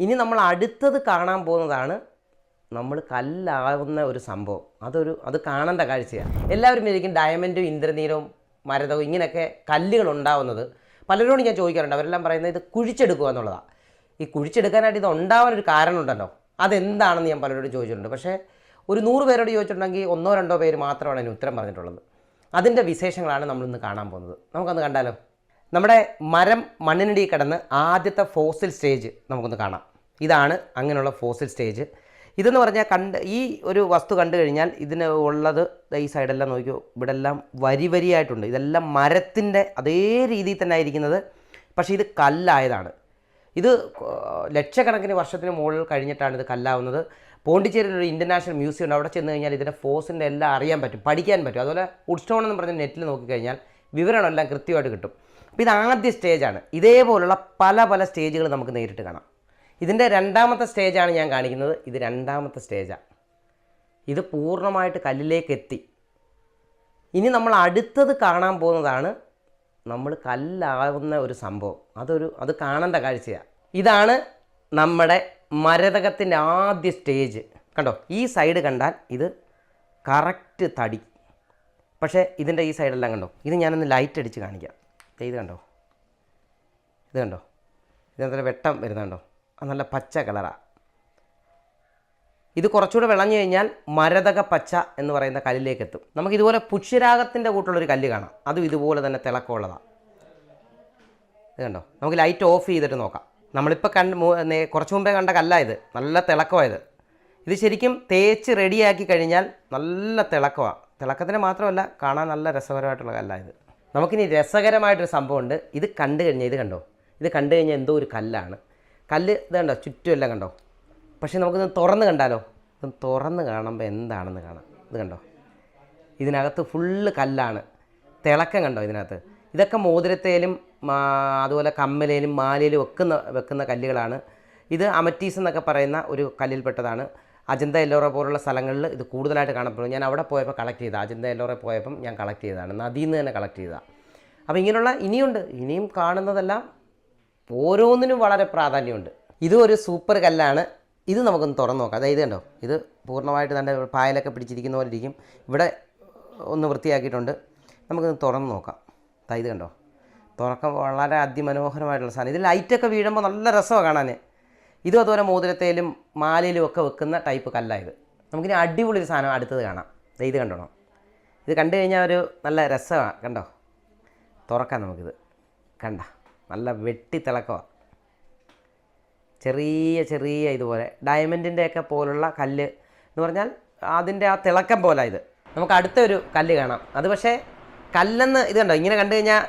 ഇനി നമ്മൾ അടുത്തത് കാണാൻ പോകുന്നതാണ് നമ്മൾ കല്ലാവുന്ന ഒരു സംഭവം. അത് കാണേണ്ട കാഴ്ചയാണ്. എല്ലാവരും വിചാരിക്കും ഡയമണ്ടും ഇന്ദ്രനീലവും മരതവും ഇങ്ങനെയൊക്കെ കല്ലുകൾ ഉണ്ടാവുന്നത്. പലരോടും ഞാൻ ചോദിക്കാറുണ്ട്, അവരെല്ലാം പറയുന്നത് ഇത് കുഴിച്ചെടുക്കുക എന്നുള്ളതാണ്. ഈ കുഴിച്ചെടുക്കാനായിട്ട് ഇത് ഉണ്ടാവാനൊരു കാരണമുണ്ടല്ലോ, അതെന്താണെന്ന് ഞാൻ പലരോടും ചോദിച്ചിട്ടുണ്ട്. പക്ഷേ ഒരു 100 പേരോട് ചോദിച്ചിട്ടുണ്ടെങ്കിൽ 1-2 പേര് മാത്രമാണ് അതിന് ഉത്തരം പറഞ്ഞിട്ടുള്ളത്. അതിൻ്റെ വിശേഷങ്ങളാണ് നമ്മളിന്ന് കാണാൻ പോകുന്നത്. നമുക്കൊന്ന് കണ്ടാലോ? നമ്മുടെ മരം മണ്ണിനടിയിൽ കിടന്ന് ആദ്യത്തെ ഫോസിൽ സ്റ്റേജ് നമുക്കൊന്ന് കാണാം. ഇതാണ് അങ്ങനെയുള്ള ഫോസിൽ സ്റ്റേജ്. ഇതെന്ന് പറഞ്ഞാൽ ഈ ഒരു വസ്തു കണ്ടു കഴിഞ്ഞാൽ ഇതിന് ഉള്ളത് ഈ സൈഡെല്ലാം നോക്കിയോ, ഇവിടെ എല്ലാം വരി വരിയായിട്ടുണ്ട്. ഇതെല്ലാം മരത്തിൻ്റെ അതേ രീതിയിൽ തന്നെ ആയിരിക്കുന്നത്. പക്ഷേ ഇത് കല്ലായതാണ്. ഇത് ലക്ഷക്കണക്കിന് വർഷത്തിന് മുകളിൽ കഴിഞ്ഞിട്ടാണ് ഇത് കല്ലാവുന്നത്. പോണ്ടിച്ചേരിയിലൊരു ഇൻ്റർനാഷണൽ മ്യൂസിയം ഉണ്ട്. അവിടെ ചെന്ന് കഴിഞ്ഞാൽ ഇതിൻ്റെ ഫോസിൻ്റെ എല്ലാം അറിയാൻ പറ്റും, പഠിക്കാൻ പറ്റും. അതുപോലെ വുഡ്സ്റ്റോൺ എന്ന് പറഞ്ഞ നെറ്റിൽ നോക്കിക്കഴിഞ്ഞാൽ വിവരമെല്ലാം കൃത്യമായിട്ട് കിട്ടും. അപ്പോൾ ഇത് ആദ്യ സ്റ്റേജാണ്. ഇതേപോലുള്ള പല പല സ്റ്റേജുകൾ നമുക്ക് നേരിട്ട് കാണാം. ഇതിൻ്റെ രണ്ടാമത്തെ സ്റ്റേജാണ് ഞാൻ കാണിക്കുന്നത്. ഇത് രണ്ടാമത്തെ സ്റ്റേജാണ്. ഇത് പൂർണ്ണമായിട്ട് കല്ലിലേക്ക് എത്തി. ഇനി നമ്മൾ അടുത്തത് കാണാൻ പോകുന്നതാണ് നമ്മൾ കല്ലാവുന്ന ഒരു സംഭവം. അത് കാണേണ്ട കാഴ്ചയാണ്. ഇതാണ് നമ്മുടെ മരതകത്തിൻ്റെ ആദ്യ സ്റ്റേജ്. കണ്ടോ, ഈ സൈഡ് കണ്ടാൽ ഇത് കറക്റ്റ് തടി. പക്ഷേ ഇതിൻ്റെ ഈ സൈഡെല്ലാം കണ്ടോ, ഇത് ഞാനൊന്ന് ലൈറ്റ് അടിച്ച് കാണിക്കാം. ഇത് കണ്ടോ, ഇതിനകത്ത് വെട്ടം വരുന്നുണ്ടോ? അത് നല്ല പച്ച കളറാണ്. ഇത് കുറച്ചുകൂടെ വിളഞ്ഞു കഴിഞ്ഞാൽ മരതക പച്ച എന്ന് പറയുന്ന കല്ലിലേക്ക് എത്തും. നമുക്കിതുപോലെ പുഷ്യരാഗത്തിൻ്റെ കൂട്ടുള്ളൊരു കല്ല് കാണാം. അതും ഇതുപോലെ തന്നെ തിളക്കമുള്ളതാണ്. ഇത് കണ്ടോ, നമുക്ക് ലൈറ്റ് ഓഫ് ചെയ്തിട്ട് നോക്കാം. നമ്മളിപ്പോൾ കുറച്ച് മുമ്പേ കണ്ട കല്ല ഇത്. നല്ല തിളക്കമായത്. ഇത് ശരിക്കും തേച്ച് റെഡിയാക്കി കഴിഞ്ഞാൽ നല്ല തിളക്കമാണ്. തിളക്കത്തിന് മാത്രമല്ല, കാണാൻ നല്ല രസകരമായിട്ടുള്ള കല്ല ഇത്. നമുക്കിനി രസകരമായിട്ടൊരു സംഭവമുണ്ട്. ഇത് കണ്ടു കഴിഞ്ഞാൽ ഇത് കണ്ടു കഴിഞ്ഞാൽ എന്തോ ഒരു കല്ലാണ്. കല്ല് ഇത് കണ്ടോ, ചുറ്റുമെല്ലാം കണ്ടോ. പക്ഷേ നമുക്കിത് തുറന്ന് കണ്ടാലോ? ഇത് തുറന്ന് കാണുമ്പോൾ എന്താണെന്ന് കാണാം. ഇത് കണ്ടോ, ഇതിനകത്ത് ഫുള്ള് കല്ലാണ്. തിളക്കം കണ്ടോ ഇതിനകത്ത്. ഇതൊക്കെ മോതിരത്തേലും അതുപോലെ കമ്മലേലും മാലയിലും വെക്കുന്ന കല്ലുകളാണ്. ഇത് അമറ്റീസ് എന്നൊക്കെ പറയുന്ന ഒരു കല്ലിൽപ്പെട്ടതാണ്. അജന്ത എല്ലോറ പോലുള്ള സ്ഥലങ്ങളിൽ ഇത് കൂടുതലായിട്ട് കാണപ്പെടും. ഞാൻ അവിടെ പോയപ്പോൾ കളക്ട് ചെയ്തതാണ്. അജന്ത എല്ലോറ പോയപ്പം ഞാൻ കളക്ട് ചെയ്തതാണ്. നദിയിൽ നിന്ന് തന്നെ കളക്ട് ചെയ്തതാണ്. അപ്പോൾ ഇങ്ങനെയുള്ള ഇനിയും കാണുന്നതെല്ലാം ഓരോന്നിനും വളരെ പ്രാധാന്യമുണ്ട്. ഇതും ഒരു സൂപ്പർ കല്ലാണ്. ഇത് നമുക്കൊന്ന് തുറന്ന് നോക്കാം. അതായത് കണ്ടോ, ഇത് പൂർണ്ണമായിട്ട് തന്നെ പായലൊക്കെ പിടിച്ചിരിക്കുന്ന പോലെ ഇരിക്കും. ഇവിടെ ഒന്ന് വൃത്തിയാക്കിയിട്ടുണ്ട്. നമുക്കൊന്ന് തുറന്ന് നോക്കാം. ഇത് കണ്ടോ, തുറക്കം വളരെ അതിമനോഹരമായിട്ടുള്ള സാധനം. ഇതിൽ ലൈറ്റൊക്കെ വീഴുമ്പോൾ നല്ല രസമാണ് കാണാൻ. ഇതും അതുപോലെ മോതിരത്തേലും മാലയിലും ഒക്കെ വെക്കുന്ന ടൈപ്പ് കല്ലായത്. നമുക്കിനി അടിപൊളി ഒരു സാധനം അടുത്തത് കാണാം. ഇത് കണ്ടോണം. ഇത് കണ്ടു കഴിഞ്ഞാൽ ഒരു നല്ല രസമാണ്. കണ്ടോ, തുറക്കാം നമുക്കിത്. നല്ല വെട്ടി തിളക്കമാണ്. ചെറിയ ഇതുപോലെ ഡയമണ്ടിൻ്റെയൊക്കെ പോലുള്ള കല്ല് എന്ന് പറഞ്ഞാൽ അതിൻ്റെ ആ തിളക്കം പോലെ ഇത്. നമുക്ക് അടുത്തൊരു കല്ല് കാണാം. അത് പക്ഷേ കല്ലെന്ന് ഇത് കണ്ടോ, ഇങ്ങനെ കണ്ടു കഴിഞ്ഞാൽ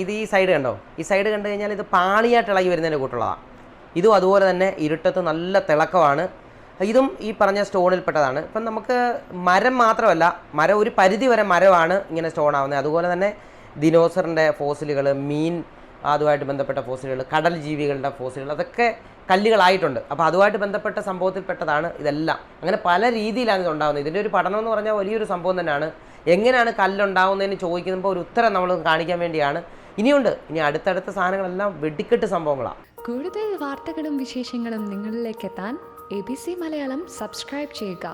ഇത് ഈ സൈഡ് കണ്ടോ, ഈ സൈഡ് കണ്ടു കഴിഞ്ഞാൽ ഇത് പാളിയായിട്ട് ഇളകി വരുന്നതിൻ്റെ കൂട്ടുള്ളതാണ്. ഇതും അതുപോലെ തന്നെ ഇരുട്ടത്ത് നല്ല തിളക്കമാണ്. ഇതും ഈ പറഞ്ഞ സ്റ്റോണിൽപ്പെട്ടതാണ്. ഇപ്പം നമുക്ക് മരം മാത്രമല്ല, മരം ഒരു പരിധി വരെ മരമാണ് ഇങ്ങനെ സ്റ്റോൺ ആവുന്നത്. അതുപോലെ തന്നെ ദിനോസറിൻ്റെ ഫോസിലുകൾ, മീൻ അതുമായിട്ട് ബന്ധപ്പെട്ട ഫോസിലുകൾ, കടൽ ജീവികളുടെ ഫോസിലുകൾ, അതൊക്കെ കല്ലുകളായിട്ടുണ്ട്. അപ്പോൾ അതുമായിട്ട് ബന്ധപ്പെട്ട സംഭവത്തിൽപ്പെട്ടതാണ് ഇതെല്ലാം. അങ്ങനെ പല രീതിയിലാണ് ഇതുണ്ടാകുന്നത്. ഇതിൻ്റെ ഒരു പഠനം എന്ന് പറഞ്ഞാൽ വലിയൊരു സംഭവം തന്നെയാണ്. എങ്ങനെയാണ് കല്ലുണ്ടാകുന്നതെന്ന് ചോദിക്കുമ്പോൾ ഒരു ഉത്തരം നമ്മൾ കാണിക്കാൻ വേണ്ടിയാണ്. ഇനി അടുത്തടുത്ത സാധനങ്ങളെല്ലാം വെടിക്കെട്ട് സംഭവങ്ങളാണ്. കൂടുതൽ വാർത്തകളും വിശേഷങ്ങളും നിങ്ങളിലേക്ക് എത്താൻ ABC മലയാളം സബ്സ്ക്രൈബ് ചെയ്യുക.